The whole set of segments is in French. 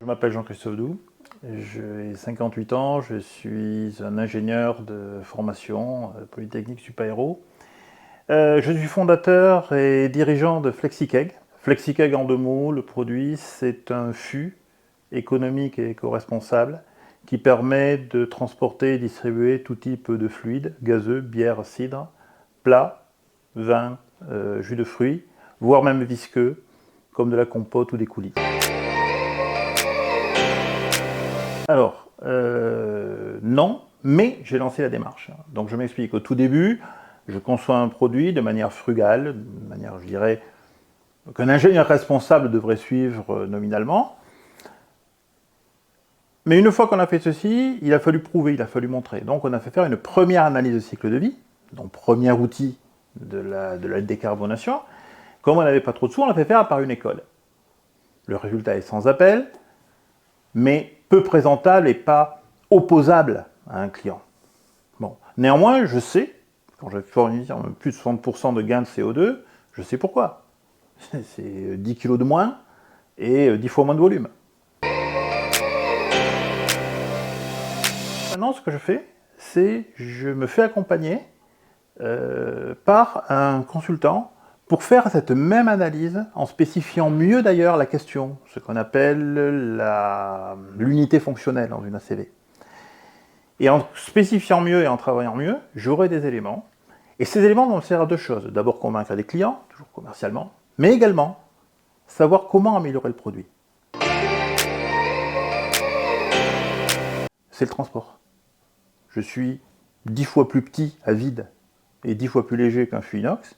m'appelle Jean-Christophe Doux, j'ai 58 ans, je suis un ingénieur de formation, Polytechnique Supaéro. Je suis fondateur et dirigeant de FlexiKeg. FlexiKeg en deux mots, le produit c'est un fût économique et éco-responsable qui permet de transporter et distribuer tout type de fluides, gazeux, bière, cidre, plats, vin, jus de fruits, voire même visqueux, comme de la compote ou des coulis. Alors, non, mais j'ai lancé la démarche. Donc je m'explique. Au tout début, je conçois un produit de manière frugale, de manière, je dirais, qu'un ingénieur responsable devrait suivre nominalement. Mais une fois qu'on a fait ceci, il a fallu prouver, il a fallu montrer. Donc on a fait faire une première analyse de cycle de vie, donc premier outil de la décarbonation. Comme on n'avait pas trop de sous, on l'a fait faire par une école. Le résultat est sans appel, mais peu présentable et pas opposable à un client. Bon. Néanmoins, je sais, quand je fournis plus de 60% de gains de CO2, je sais pourquoi. C'est 10 kg de moins et 10 fois moins de volume. Maintenant, ce que je fais, c'est je me fais accompagner par un consultant pour faire cette même analyse, en spécifiant mieux d'ailleurs la question, ce qu'on appelle l'unité fonctionnelle dans une ACV. Et en spécifiant mieux et en travaillant mieux, j'aurai des éléments. Et ces éléments vont me servir à deux choses. D'abord convaincre des clients, toujours commercialement, mais également savoir comment améliorer le produit. C'est le transport. Je suis 10 fois plus petit à vide et 10 fois plus léger qu'un fût inox.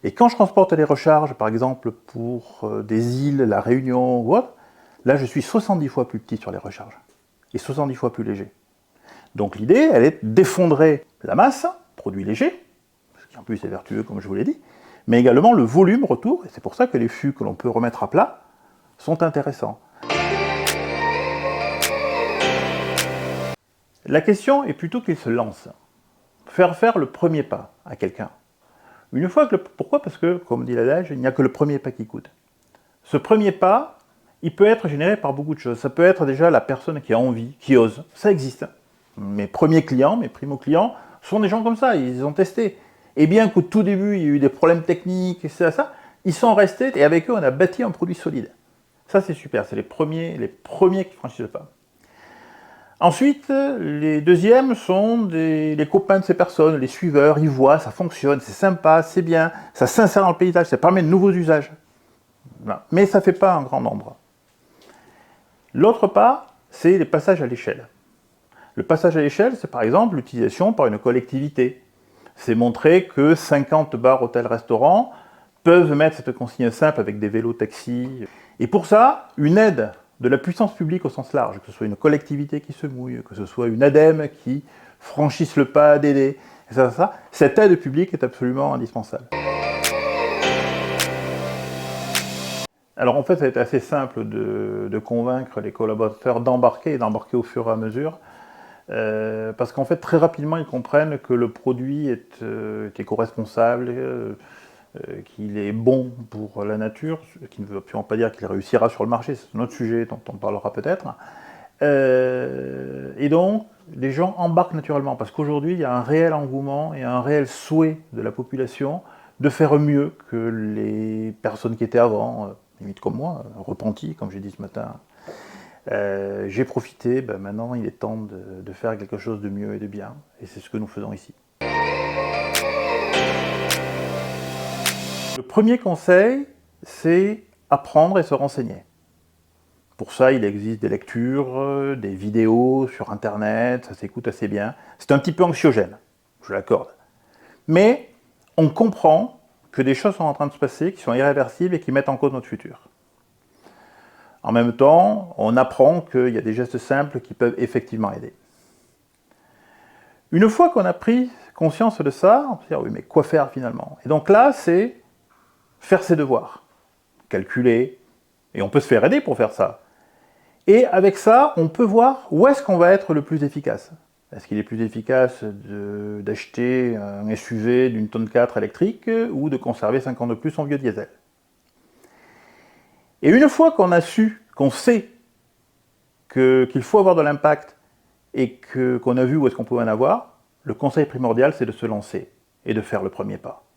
Et quand je transporte les recharges, par exemple pour des îles, la Réunion ou autre, là je suis 70 fois plus petit sur les recharges et 70 fois plus léger. Donc l'idée, elle est d'effondrer la masse, produit léger, ce qui en plus est vertueux comme je vous l'ai dit, mais également le volume retour, et c'est pour ça que les fûts que l'on peut remettre à plat sont intéressants. La question est plutôt qu'il se lance. Faire le premier pas à quelqu'un. Une fois que pourquoi? Parce que, comme dit l'adage, il n'y a que le premier pas qui coûte. Ce premier pas, il peut être généré par beaucoup de choses. Ça peut être déjà la personne qui a envie, qui ose. Ça existe. Mes premiers clients, mes primo-clients, sont des gens comme ça, ils ont testé. Et bien qu'au tout début, il y a eu des problèmes techniques, et ça, ils sont restés, et avec eux, on a bâti un produit solide. Ça, c'est super, c'est les premiers qui franchissent le pas. Ensuite, les deuxièmes sont les copains de ces personnes, les suiveurs, ils voient, ça fonctionne, c'est sympa, c'est bien, ça s'insère dans le paysage, ça permet de nouveaux usages. Voilà. Mais ça ne fait pas un grand nombre. L'autre pas, c'est les passages à l'échelle. Le passage à l'échelle, c'est par exemple l'utilisation par une collectivité. C'est montrer que 50 bars, hôtels, restaurants peuvent mettre cette consigne simple avec des vélos taxis. Et pour ça, une aide de la puissance publique au sens large, que ce soit une collectivité qui se mouille, que ce soit une ADEME qui franchisse le pas d'aider, cette aide publique est absolument indispensable. Alors en fait, ça a été assez simple de convaincre les collaborateurs d'embarquer et d'embarquer au fur et à mesure. Parce qu'en fait, très rapidement, ils comprennent que le produit est éco-responsable, qu'il est bon pour la nature, ce qui ne veut absolument pas dire qu'il réussira sur le marché, c'est un autre sujet dont on parlera peut-être. Et donc, les gens embarquent naturellement, parce qu'aujourd'hui, il y a un réel engouement et un réel souhait de la population de faire mieux que les personnes qui étaient avant, limite comme moi, repentis, comme j'ai dit ce matin. J'ai profité, maintenant il est temps de faire quelque chose de mieux et de bien, et c'est ce que nous faisons ici. Le premier conseil, c'est apprendre et se renseigner. Pour ça, il existe des lectures, des vidéos sur internet, ça s'écoute assez bien. C'est un petit peu anxiogène, je l'accorde. Mais on comprend que des choses sont en train de se passer, qui sont irréversibles et qui mettent en cause notre futur. En même temps, on apprend qu'il y a des gestes simples qui peuvent effectivement aider. Une fois qu'on a pris conscience de ça, on peut dire, oui, mais quoi faire finalement? Et donc là, c'est faire ses devoirs, calculer, et on peut se faire aider pour faire ça. Et avec ça, on peut voir où est-ce qu'on va être le plus efficace. Est-ce qu'il est plus efficace d'acheter un SUV d'une tonne 4 électrique ou de conserver 5 ans de plus en biodiesel? Et une fois qu'on a su, qu'on sait qu'il faut avoir de l'impact et qu'on a vu où est-ce qu'on pouvait en avoir, le conseil primordial, c'est de se lancer et de faire le premier pas.